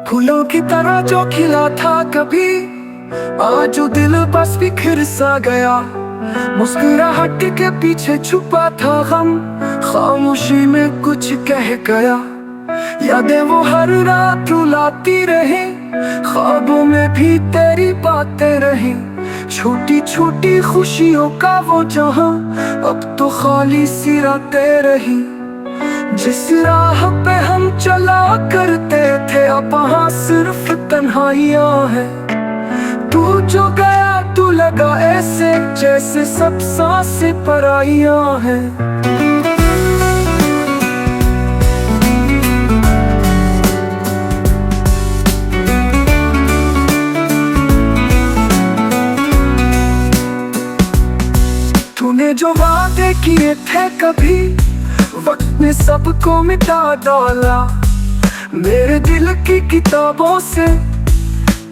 फूलों की तरह जो खिला था कभी, आज वो दिल बस बिखर सा गया। मुस्कुराहट के पीछे छुपा था गम, खामोशी में कुछ कह गया। यादें वो हर रात रुलाती रही, ख्वाबों में भी तेरी बातें रही। छोटी छोटी खुशियों का वो जहां, अब तो खाली सी रातें रही। जिस राह पे हम चला करते थे, अब वहाँ सिर्फ तन्हाइयाँ हैं। तू जो गया तू लगा ऐसे जैसे सब सांसें पराइयाँ हैं। तूने जो वादे किए थे कभी, वक्त ने सबको मिटा डाला। मेरे दिल की किताबों से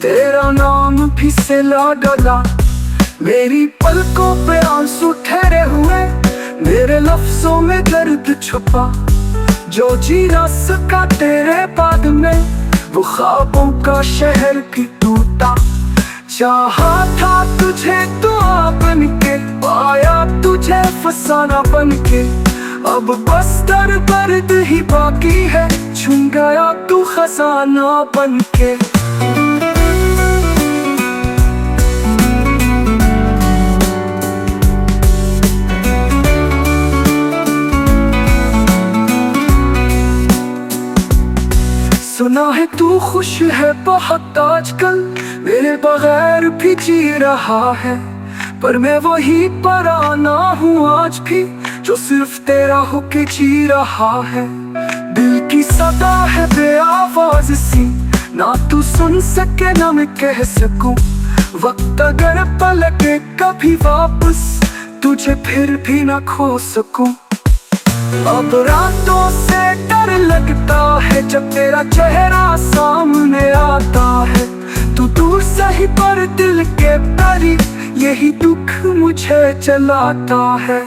तेरा नाम भी सिला डाला। मेरी पलकों पे आंसू ठहरे हुए, मेरे लफ्जों में दर्द छुपा। जो जी ना सका तेरे बाद में, वो ख्वाबों का शहर की टूटा। चाहा था तुझे दुआ बनके, पाया तुझे फसाना बनके। अब बस दर्द ही बाकी है, छुन गया तू खजाना बनके। सुना है तू खुश है बहुत आजकल, मेरे बगैर भी जी रहा है। पर मैं वही पराना हूँ आज भी, जो सिर्फ तेरा होके जी रहा है। दिल की सदा है बेआवाज सी, ना तू सुन सके ना मैं कह सकूं। वक्त अगर पलटे कभी वापस, तुझे फिर भी ना खो सकूं। अब रातों से डर लगता है, जब तेरा चेहरा सामने आता है। तू दूर सही पर दिल के करीब, यही दुख मुझे जलाता है।